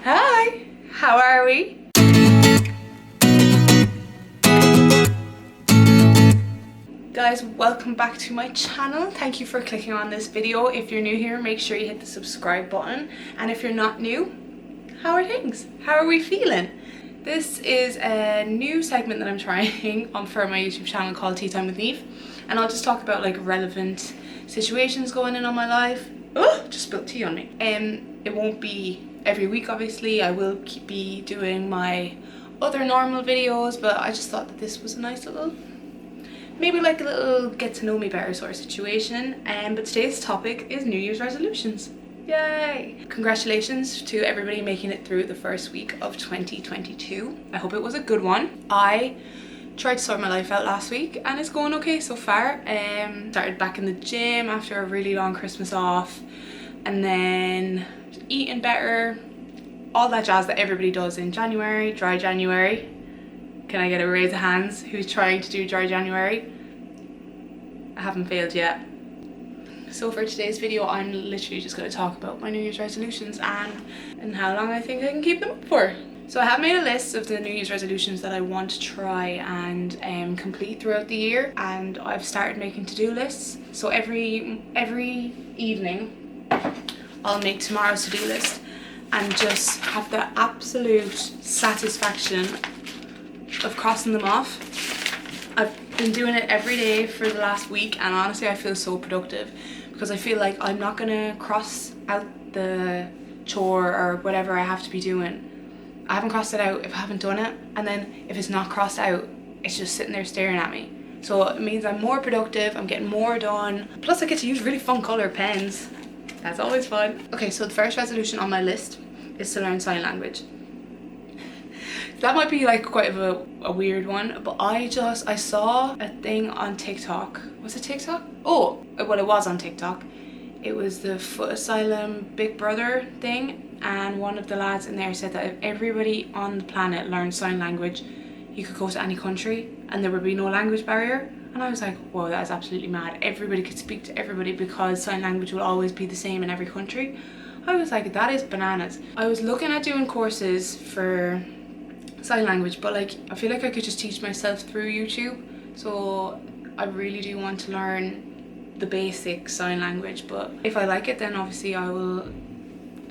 Hi, how are we? Guys, welcome back to my channel. Thank you for clicking on this video. If you're new here, make sure you hit the subscribe button. And if you're not new, how are things? How are we feeling? This is a new segment that I'm trying on for my YouTube channel called Tea Time with Niamh. And I'll just talk about like relevant situations going on my life. Oh, just spilled tea on me. It won't be every week, obviously. I will be doing my other normal videos, but I just thought that this was a nice little, maybe like a little get to know me better sort of situation. But today's topic is New Year's resolutions. Yay! Congratulations to everybody making it through the first week of 2022. I hope it was a good one. I tried to sort my life out last week and it's going okay so far. Started back in the gym after a really long Christmas off, and then eating better, all that jazz that everybody does in January, dry January. Can I get a raise of hands who's trying to do dry January? I haven't failed yet. So for today's video, I'm literally just going to talk about my New Year's resolutions and how long I think I can keep them up for. So I have made a list of the New Year's resolutions that I want to try and complete throughout the year, and I've started making to-do lists. So every evening I'll make tomorrow's to-do list and just have the absolute satisfaction of crossing them off. I've been doing it every day for the last week, and honestly I feel so productive because I feel like I'm not gonna cross out the chore or whatever I have to be doing. I haven't crossed it out if I haven't done it, and then if it's not crossed out, it's just sitting there staring at me. So it means I'm more productive, I'm getting more done, plus I get to use really fun colour pens. That's always fun. Okay, so the first resolution on my list is to learn sign language. That might be like quite of a weird one, but I saw a thing on TikTok. Was it TikTok? Oh, well, it was on TikTok. It was the Foot Asylum Big Brother thing, and one of the lads in there said that if everybody on the planet learned sign language, you could go to any country and there would be no language barrier. And I was like, whoa, that is absolutely mad. Everybody could speak to everybody because sign language will always be the same in every country. I was like, that is bananas. I was looking at doing courses for sign language, but like I feel like I could just teach myself through YouTube. So I really do want to learn the basic sign language, but if I like it, then obviously I will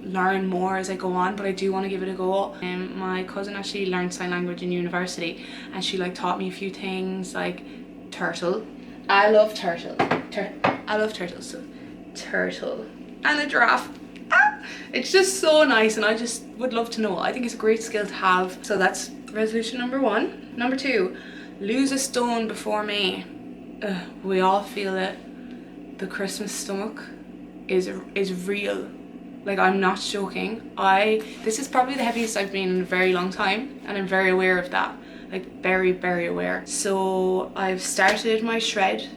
learn more as I go on, but I do want to give it a go. My cousin actually learned sign language in university, and she like taught me a few things like turtle. I love turtle. I love turtles. So turtle and a giraffe. It's just so nice, and I just would love to know. I think it's a great skill to have. So that's resolution number 1. Number 2, lose a stone before May. We all feel it. The Christmas stomach is real. Like, I'm not joking. This is probably the heaviest I've been in a very long time, and I'm very aware of that. Like, very, very aware. So I've started my shred,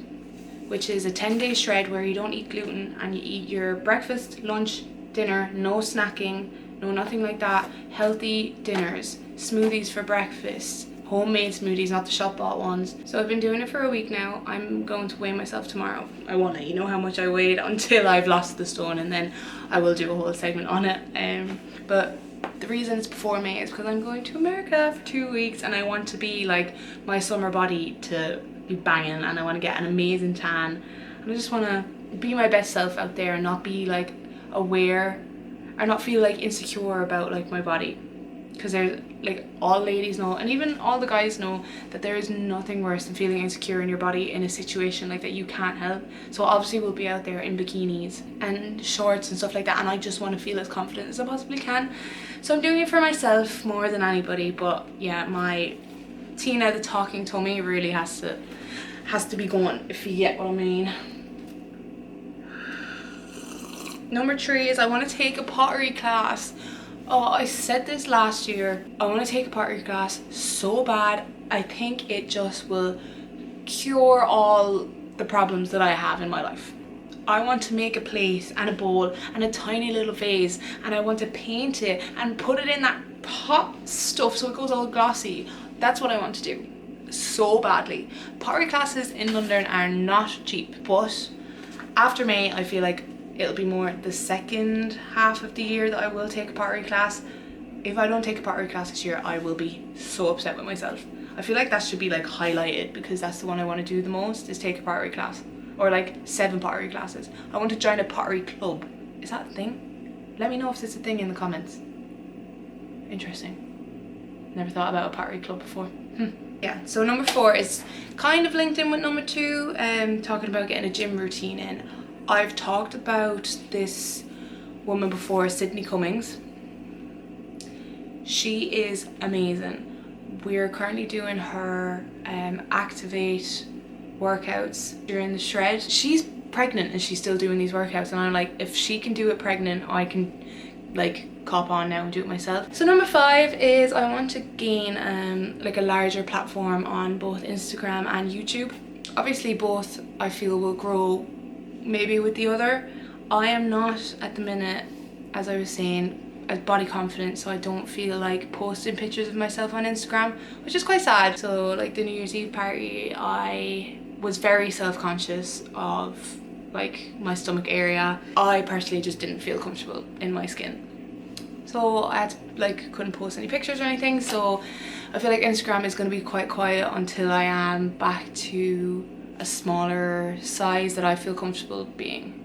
which is a 10-day shred where you don't eat gluten and you eat your breakfast, lunch, dinner, no snacking, no nothing like that. Healthy dinners, smoothies for breakfast, homemade smoothies, not the shop bought ones. So I've been doing it for a week now. I'm going to weigh myself tomorrow. I won't let you know how much I weighed until I've lost the stone, and then I will do a whole segment on it. But the reason it's before May is because I'm going to America for 2 weeks, and I want to be like my summer body to be banging, and I want to get an amazing tan, and I just want to be my best self out there and not be like aware or not feel like insecure about like my body, because there's like, all ladies know, and even all the guys know, that there is nothing worse than feeling insecure in your body in a situation like that you can't help. So obviously we'll be out there in bikinis and shorts and stuff like that, and I just want to feel as confident as I possibly can. So I'm doing it for myself more than anybody. But yeah, my Tina the talking tummy really has to be going, if you get what I mean. Number 3 is I want to take a pottery class. Oh, I said this last year. I want to take a pottery class so bad. I think it just will cure all the problems that I have in my life. I want to make a plate and a bowl and a tiny little vase, and I want to paint it and put it in that pot stuff so it goes all glossy. That's what I want to do so badly. Pottery classes in London are not cheap, but after May I feel like it'll be more the second half of the year that I will take a pottery class. If I don't take a pottery class this year, I will be so upset with myself. I feel like that should be like highlighted, because that's the one I want to do the most, is take a pottery class. Or like 7 pottery classes. I want to join a pottery club. Is that a thing? Let me know if it's a thing in the comments. Interesting. Never thought about a pottery club before. Yeah, so number 4 is kind of linked in with number 2, talking about getting a gym routine in. I've talked about this woman before, Sydney Cummings. She is amazing. We're currently doing her Activate workouts during the shred. She's pregnant and she's still doing these workouts, and I'm like, if she can do it pregnant, I can like cop on now and do it myself. So number 5 is I want to gain like a larger platform on both Instagram and YouTube. Obviously both I feel will grow maybe with the other. I am not at the minute, as I was saying, as body confident, so I don't feel like posting pictures of myself on Instagram, which is quite sad. So like the New Year's Eve party, I was very self-conscious of like my stomach area. I personally just didn't feel comfortable in my skin, so I had to, like, couldn't post any pictures or anything. So I feel like Instagram is going to be quite quiet until I am back to a smaller size that I feel comfortable being.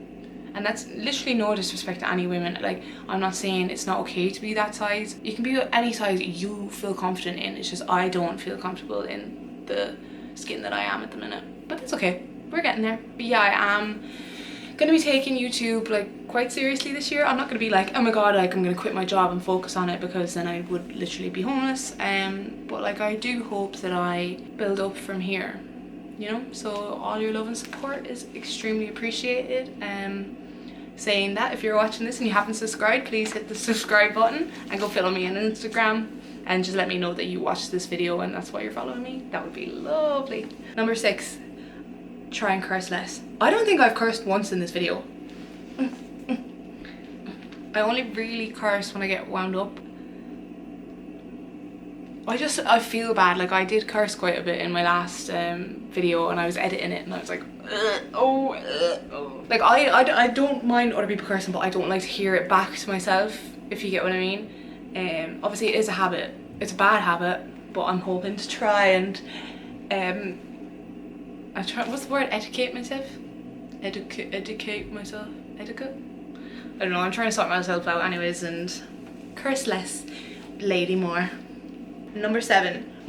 And that's literally no disrespect to any women. Like, I'm not saying it's not okay to be that size. You can be any size you feel confident in. It's just I don't feel comfortable in the skin that I am at the minute. But that's okay. We're getting there. But yeah, I am going to be taking YouTube like quite seriously this year. I'm not going to be like, oh my god, like I'm going to quit my job and focus on it, because then I would literally be homeless. But like I do hope that I build up from here, you know? So all your love and support is extremely appreciated. Saying that, if you're watching this and you haven't subscribed, please hit the subscribe button and go follow me on Instagram and just let me know that you watched this video and that's why you're following me. That would be lovely. Number 6, try and curse less. I don't think I've cursed once in this video. I only really curse when I get wound up. I feel bad. Like, I did curse quite a bit in my last video, and I was editing it and I was like, oh. Like, I don't mind other people cursing, but I don't like to hear it back to myself, if you get what I mean. Obviously it is a habit. It's a bad habit, but I'm hoping to try and what's the word? Educate myself? Educate myself? Etiquette? I don't know, I'm trying to sort myself out anyways and curse less, lady more. Number 7,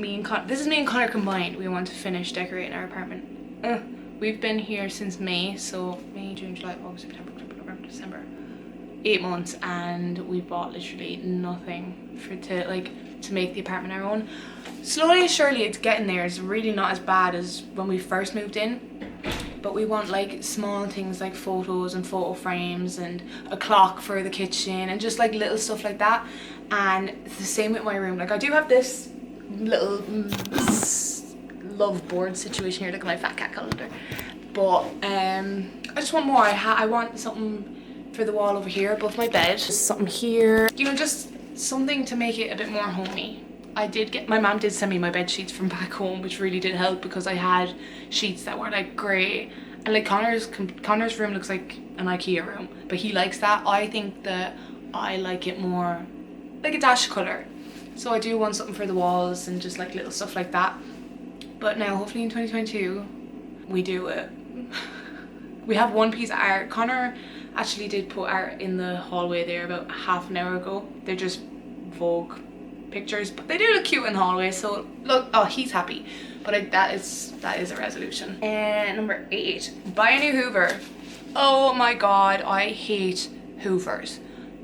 this is me and Connor combined. We want to finish decorating our apartment. We've been here since May, so May, June, July, August, September, October, November, December. 8 months, and we bought literally nothing to make the apartment our own. Slowly and surely it's getting there. It's really not as bad as when we first moved in, but we want like small things like photos and photo frames and a clock for the kitchen and just like little stuff like that. And it's the same with my room. Like, I do have this little love board situation here. Look at my fat cat calendar. But I just want more. I want something for the wall over here above my bed. Just something here. You know, just something to make it a bit more homey. My mom did send me my bed sheets from back home, which really did help, because I had sheets that were like grey. And like Connor's room looks like an IKEA room, but he likes that. I think that I like it more like a dash colour. So I do want something for the walls and just like little stuff like that. But now hopefully in 2022 we do it. We have one piece of art. Connor actually did put art in the hallway there about half an hour ago. They're just Vogue pictures, but they do look cute in the hallway, so look, oh, he's happy. But that is a resolution. And number 8, buy a new Hoover. Oh my god, I hate Hoovers.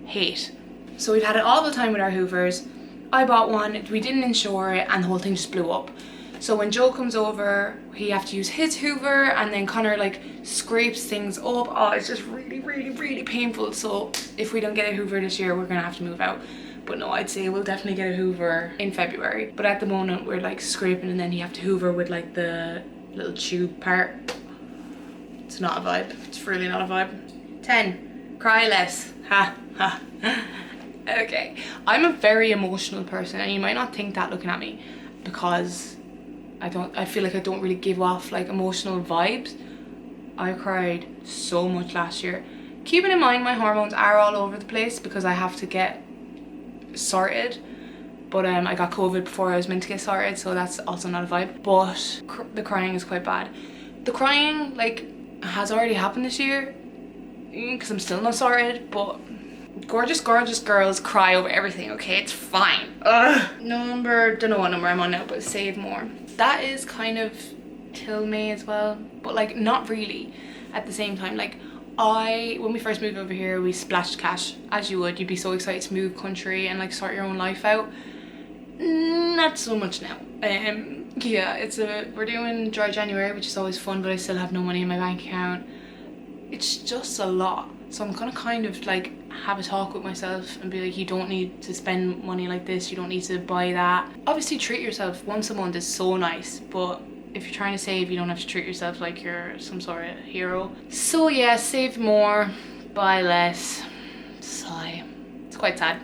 Hate. So we've had it all the time with our Hoovers. I bought one, we didn't insure it, and the whole thing just blew up. So when Joe comes over, he have to use his Hoover, and then Connor like scrapes things up. Oh, it's just really, really, really painful. So if we don't get a Hoover this year, we're gonna have to move out. But no, I'd say we'll definitely get a Hoover in February. But at the moment, we're like scraping, and then you have to Hoover with like the little tube part. It's not a vibe. It's really not a vibe. 10, cry less. Ha, ha. Okay, I'm a very emotional person, and you might not think that looking at me, because I feel like I don't really give off like emotional vibes. I cried so much last year. Keeping in mind my hormones are all over the place, because I have to get sorted, but I got COVID before I was meant to get sorted, so that's also not a vibe. But the crying is quite bad. The crying like has already happened this year because I'm still not sorted, but gorgeous girls cry over everything, okay? It's fine. Ugh. Don't know what number I'm on now, but save more. That is kind of till May as well, but like not really at the same time. Like when we first moved over here, we splashed cash, as you would. You'd be so excited to move country and like start your own life out. Not so much now. Yeah, we're doing dry January, which is always fun, but I still have no money in my bank account. It's just a lot. So I'm gonna kind of like have a talk with myself and be like, you don't need to spend money like this, you don't need to buy that. Obviously treat yourself once a month is so nice, but if you're trying to save, you don't have to treat yourself like you're some sort of hero. So yeah, save more, buy less, sigh. It's quite sad,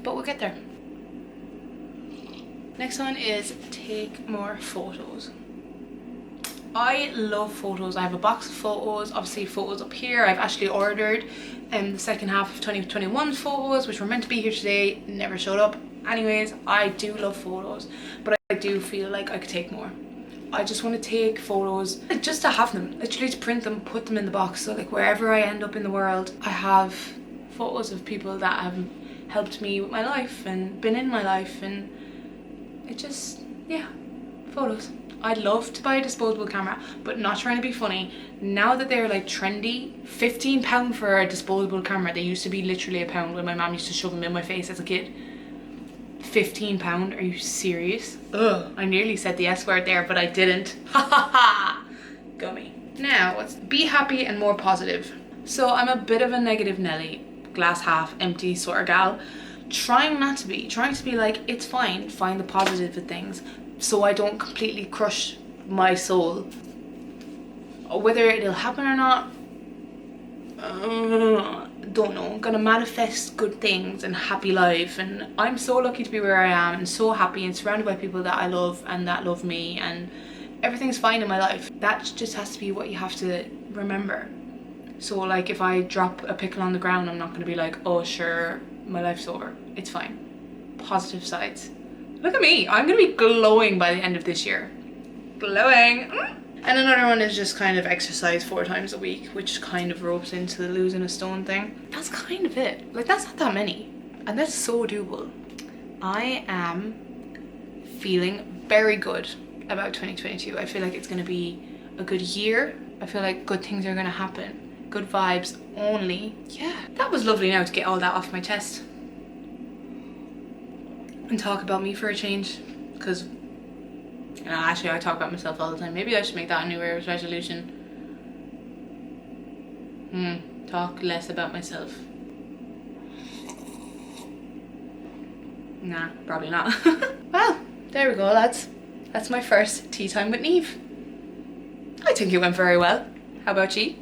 but we'll get there. Next one is take more photos. I love photos. I have a box of photos, obviously photos up here. I've actually ordered the second half of 2021 photos, which were meant to be here today, never showed up. Anyways, I do love photos, but I do feel like I could take more. I just want to take photos, like just to have them, literally to print them, put them in the box, so like wherever I end up in the world, I have photos of people that have helped me with my life and been in my life, and it just, yeah, photos. I'd love to buy a disposable camera, but not trying to be funny. Now that they're like trendy, £15 for a disposable camera. They used to be literally £1 when my mom used to shove them in my face as a kid. £15? Are you serious? Ugh, I nearly said the S word there, but I didn't. Ha ha ha! Gummy. Now, let's be happy and more positive. So I'm a bit of a negative Nelly, glass half empty sort of gal. Trying to be like, it's fine, find the positive of things, so I don't completely crush my soul. Whether it'll happen or not, don't know. I'm gonna manifest good things and happy life, and I'm so lucky to be where I am and so happy and surrounded by people that I love and that love me, and everything's fine in my life. That just has to be what you have to remember. So like if I drop a pickle on the ground, I'm not gonna be like, oh sure, my life's over. It's fine. Positive sides. Look at me, I'm gonna be glowing by the end of this year. Glowing. And another one is just kind of exercise 4 times a week, which kind of ropes into the losing a stone thing. That's kind of it. Like that's not that many, and that's so doable. I am feeling very good about 2022. I feel like it's gonna be a good year. I feel like good things are gonna happen. Good vibes only. Yeah, that was lovely now to get all that off my chest. And talk about me for a change, because actually I talk about myself all the time. Maybe I should make that a New Year's resolution. Talk less about myself. Nah, probably not. Well, there we go, lads. That's my first tea time with Niamh. I think it went very well. How about you?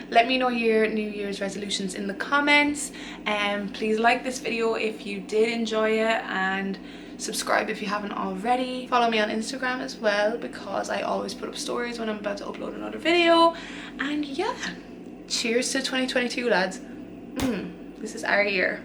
Let me know your New Year's resolutions in the comments, and please like this video if you did enjoy it, and subscribe if you haven't already. Follow me on Instagram as well, because I always put up stories when I'm about to upload another video. And yeah, cheers to 2022, lads. This is our year.